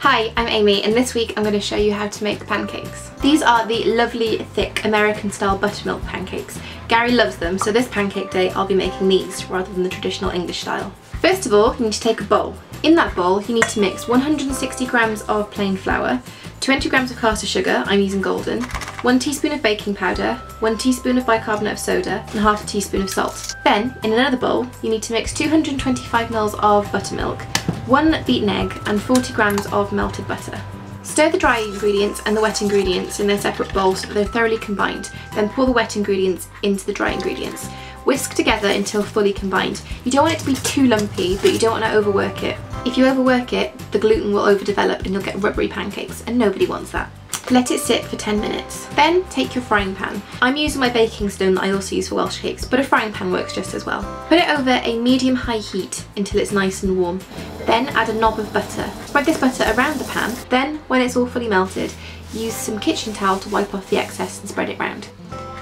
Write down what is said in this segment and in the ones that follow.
Hi, I'm Amy and this week I'm going to show you how to make pancakes. These are the lovely, thick, American style buttermilk pancakes. Gary loves them, so this pancake day I'll be making these rather than the traditional English style. First of all, you need to take a bowl. In that bowl you need to mix 160 grams of plain flour, 20 grams of caster sugar, I'm using golden, 1 teaspoon of baking powder, 1 teaspoon of bicarbonate of soda and half a teaspoon of salt. Then, in another bowl, you need to mix 225 ml of buttermilk, 1 beaten egg and 40 grams of melted butter. Stir the dry ingredients and the wet ingredients in their separate bowls so that they're thoroughly combined. Then pour the wet ingredients into the dry ingredients. Whisk together until fully combined. You don't want it to be too lumpy, but you don't want to overwork it. If you overwork it, the gluten will overdevelop and you'll get rubbery pancakes, and nobody wants that. Let it sit for 10 minutes. Then take your frying pan. I'm using my baking stone that I also use for Welsh cakes, but a frying pan works just as well. Put it over a medium-high heat until it's nice and warm. Then add a knob of butter. Spread this butter around the pan. Then, when it's all fully melted, use some kitchen towel to wipe off the excess and spread it round.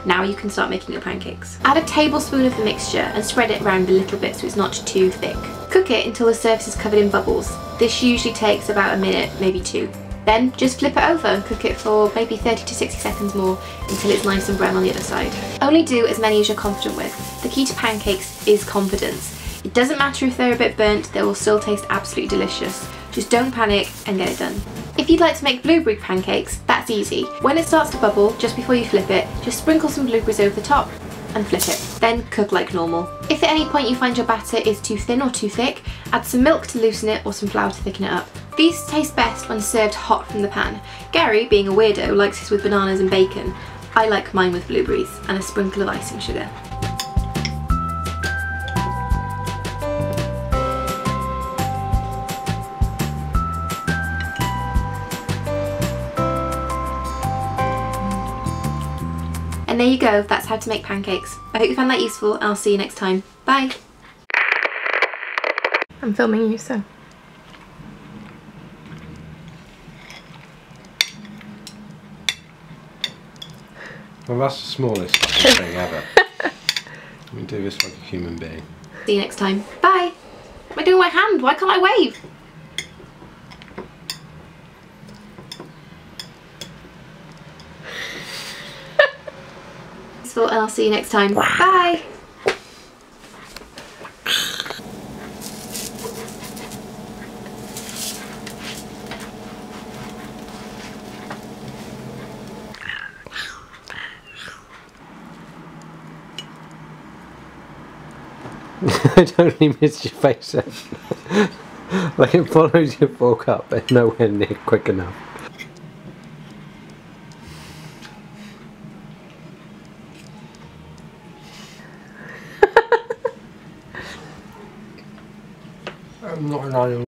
Now you can start making your pancakes. Add a tablespoon of the mixture and spread it around a little bit so it's not too thick. Cook it until the surface is covered in bubbles. This usually takes about a minute, maybe 2. Then just flip it over and cook it for maybe 30 to 60 seconds more until it's nice and brown on the other side. Only do as many as you're confident with. The key to pancakes is confidence. It doesn't matter if they're a bit burnt, they will still taste absolutely delicious. Just don't panic and get it done. If you'd like to make blueberry pancakes, that's easy. When it starts to bubble, just before you flip it, just sprinkle some blueberries over the top and flip it. Then cook like normal. If at any point you find your batter is too thin or too thick, add some milk to loosen it or some flour to thicken it up. These taste best when served hot from the pan. Gary, being a weirdo, likes his with bananas and bacon. I like mine with blueberries and a sprinkle of icing sugar. And there you go, that's how to make pancakes. I hope you found that useful and I'll see you next time. Bye! I'm filming you, so. Well, that's the smallest thing ever. Let me do this like a human being. See you next time. Bye! What am I doing with my hand? Why can't I wave? And I'll see you next time. Bye! I totally missed your face. Like it follows your fork up but nowhere near quick enough. I'm not an idol.